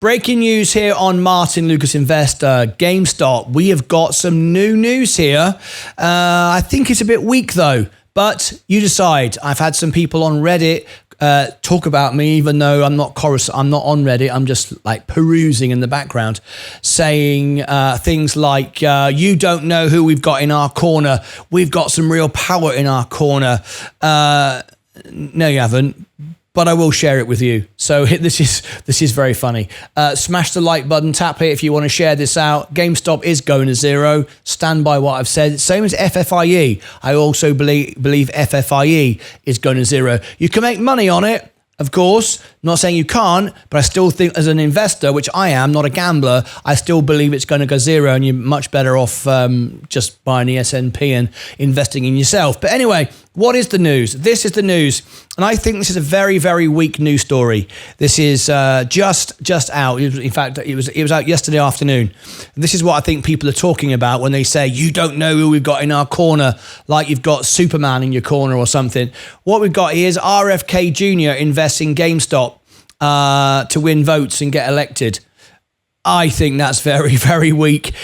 Breaking news here on Martyn Lucas Investor, GameStop. We have got some new news here. I think it's a bit weak though, but you decide. I've had some people on Reddit talk about me, even though I'm not on Reddit. I'm just like perusing in the background, saying things like, you don't know who we've got in our corner. We've got some real power in our corner. No, you haven't. But I will share it with you. So this is very funny. Smash the like button, tap it if you want to share this out. GameStop is going to zero. Stand by what I've said. Same as FFIE. I also believe FFIE is going to zero. You can make money on it, of course. Not saying you can't, but I still think as an investor, which I am, not a gambler, I still believe it's going to go zero, and you're much better off just buying the S&P and investing in yourself. But anyway, what is the news? This is the news, and I think this is a very, very weak news story. This is just out. In fact, it was out yesterday afternoon. This is what I think people are talking about when they say, you don't know who we've got in our corner, like you've got Superman in your corner or something. What we've got here is RFK Jr. invests in GameStop to win votes and get elected. I think that's very, very weak.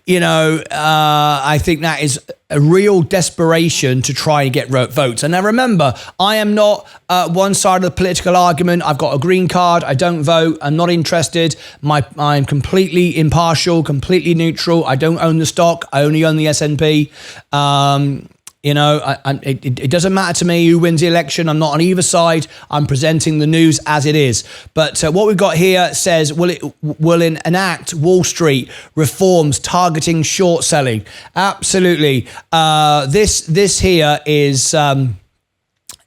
You know, I think that is a real desperation to try and get votes. And now remember, I am not one side of the political argument. I've got a green card. I don't vote. I'm not interested. I'm completely impartial, completely neutral. I don't own the stock. I only own the S&P. You know, it doesn't matter to me who wins the election. I'm not on either side. I'm presenting the news as it is. But what we've got here says, will enact Wall Street reforms targeting short selling? Absolutely. This here is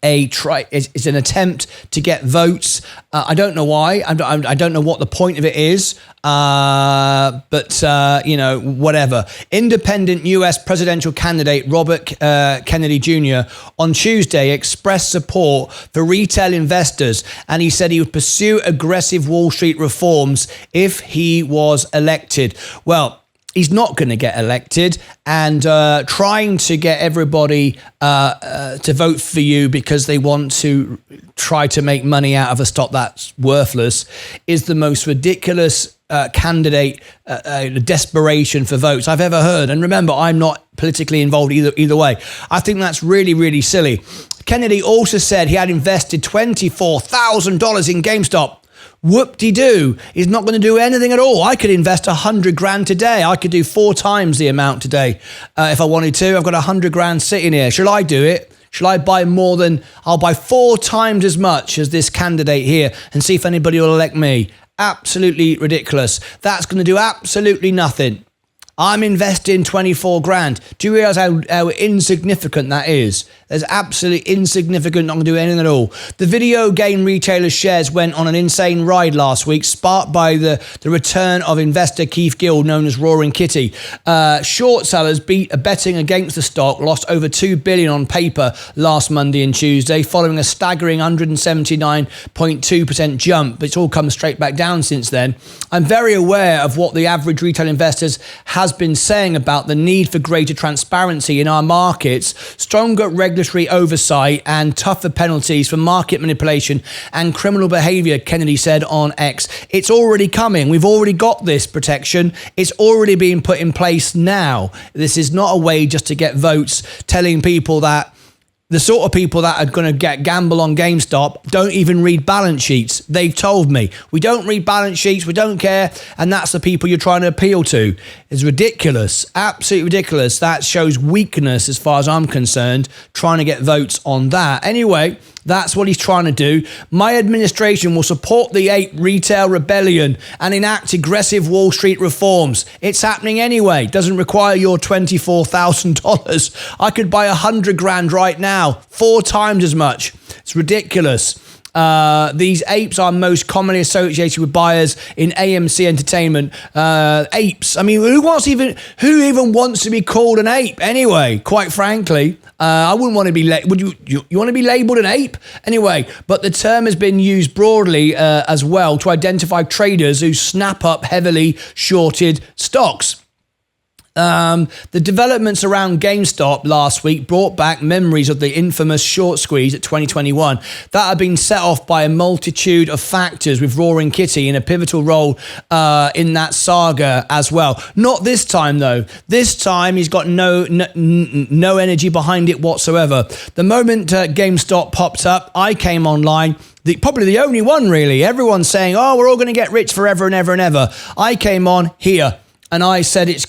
it's an attempt to get votes. I don't know why. I don't know what the point of it is. But you know, whatever. Independent U.S. presidential candidate Robert Kennedy Jr. on Tuesday expressed support for retail investors, and he said he would pursue aggressive Wall Street reforms if he was elected. Well, he's not going to get elected, and trying to get everybody to vote for you because they want to try to make money out of a stock that's worthless is the most ridiculous candidate desperation for votes I've ever heard. And remember, I'm not politically involved either way. I think that's really, really silly. Kennedy also said he had invested $24,000 in GameStop. Whoop-de-doo. He's not going to do anything at all. I could invest 100 grand today. I could do 4 times the amount today if I wanted to. I've got 100 grand sitting here. Shall I do it? Shall I buy more than... I'll buy 4 times as much as this candidate here and see if anybody will elect me. Absolutely ridiculous. That's going to do absolutely nothing. I'm investing 24 grand. Do you realize how insignificant that is? There's absolutely insignificant, not going to do anything at all. The video game retailer's shares went on an insane ride last week, sparked by the return of investor Keith Gill, known as Roaring Kitty. Short sellers betting against the stock lost over $2 billion on paper last Monday and Tuesday, following a staggering 179.2% jump. But it's all come straight back down since then. I'm very aware of what the average retail investors has been saying about the need for greater transparency in our markets, stronger regulatory oversight, and tougher penalties for market manipulation and criminal behavior, Kennedy said on X. It's already coming. We've already got this protection. It's already being put in place now. This is not a way just to get votes, telling people that the sort of people that are going to gamble on GameStop don't even read balance sheets. They've told me, we don't read balance sheets, we don't care, and that's the people you're trying to appeal to. It's ridiculous, absolutely ridiculous. That shows weakness as far as I'm concerned, trying to get votes on that. Anyway, that's what he's trying to do. My administration will support the ape retail rebellion and enact aggressive Wall Street reforms. It's happening anyway. Doesn't require your $24,000. I could buy 100 grand right now, 4 times as much. It's ridiculous. These apes are most commonly associated with buyers in AMC Entertainment. Apes. I mean, who even wants to be called an ape anyway? Quite frankly, I wouldn't want to be. Would you want to be labelled an ape anyway? But the term has been used broadly as well to identify traders who snap up heavily shorted stocks. The developments around GameStop last week brought back memories of the infamous short squeeze at 2021 that had been set off by a multitude of factors, with Roaring Kitty in a pivotal role in that saga as well. Not this time though. This time he's got no energy behind it whatsoever. The moment GameStop popped up, I came online. Probably the only one really. Everyone's saying, oh, we're all going to get rich forever and ever and ever. I came on here. And I said it's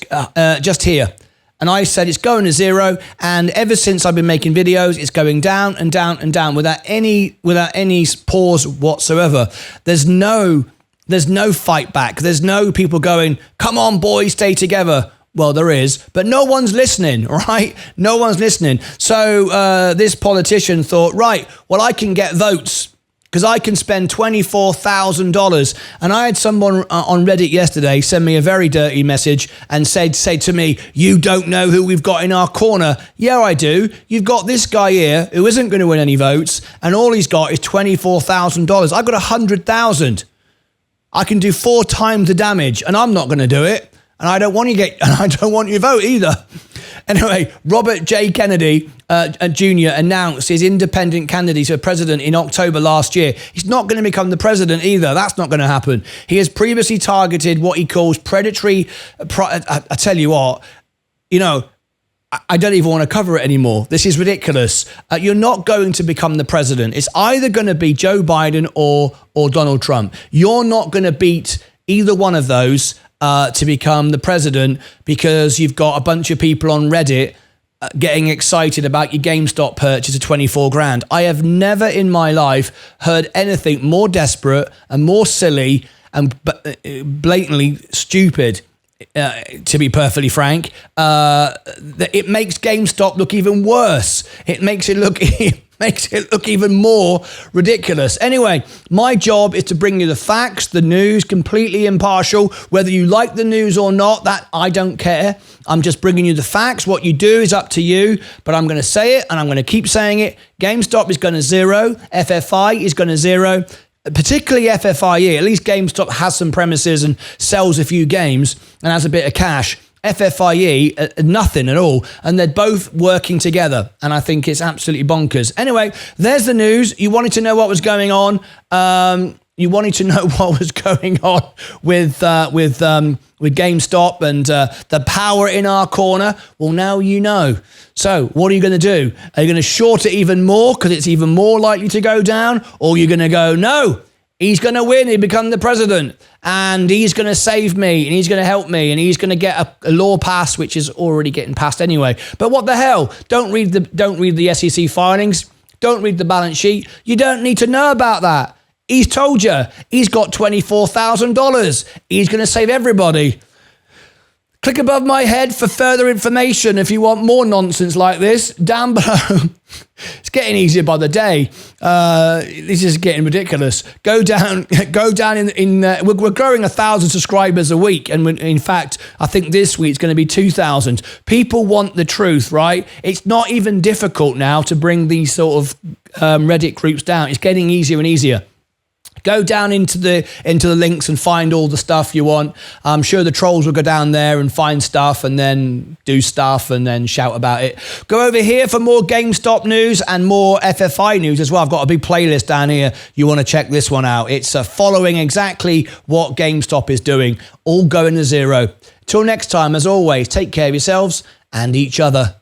just here. And I said it's going to zero. And ever since I've been making videos, it's going down and down and down without any pause whatsoever. There's no fight back. There's no people going, come on, boys, stay together. Well, there is, but no one's listening, right? No one's listening. So this politician thought, right, well, I can get votes, because I can spend $24,000. And I had someone on Reddit yesterday send me a very dirty message and say to me, you don't know who we've got in our corner. Yeah, I do. You've got this guy here who isn't going to win any votes, and all he's got is $24,000. I've got 100,000. I can do 4 times the damage, and I'm not going to do it. And I don't want you to vote either. Anyway, Robert J. Kennedy Jr. announced his independent candidacy for president in October last year. He's not going to become the president either. That's not going to happen. He has previously targeted what he calls predatory. I tell you what, I don't even want to cover it anymore. This is ridiculous. You're not going to become the president. It's either going to be Joe Biden or Donald Trump. You're not going to beat either one of those to become the president, because you've got a bunch of people on Reddit getting excited about your GameStop purchase of 24 grand. I have never in my life heard anything more desperate and more silly and blatantly stupid, to be perfectly frank. It makes GameStop look even worse. It makes it look even more ridiculous. Anyway, my job is to bring you the facts, the news, completely impartial. Whether you like the news or not, that I don't care. I'm just bringing you the facts. What you do is up to you, but I'm going to say it, and I'm going to keep saying it. GameStop is going to zero. FFI is going to zero. Particularly FFIE. At least GameStop has some premises and sells a few games and has a bit of cash. FFIE, nothing at all. And they're both working together. And I think it's absolutely bonkers. Anyway, there's the news. You wanted to know what was going on. You wanted to know what was going on with GameStop and the power in our corner. Well, now you know. So what are you going to do? Are you going to short it even more because it's even more likely to go down? Or are you going to go, no, he's going to win, he'll become the president, and he's going to save me, and he's going to help me, and he's going to get a law passed, which is already getting passed anyway. But what the hell? Don't read the SEC filings. Don't read the balance sheet. You don't need to know about that. He's told you. He's got $24,000. He's going to save everybody. Click above my head for further information if you want more nonsense like this. Down below. It's getting easier by the day. This is getting ridiculous. Go down in we're growing 1,000 subscribers a week. And in fact, I think this week's going to be 2,000. People want the truth, right? It's not even difficult now to bring these sort of Reddit groups down. It's getting easier and easier. Go down into the links and find all the stuff you want. I'm sure the trolls will go down there and find stuff and then do stuff and then shout about it. Go over here for more GameStop news and more FFI news as well. I've got a big playlist down here. You want to check this one out. It's following exactly what GameStop is doing, all going to zero. Till next time, as always, take care of yourselves and each other.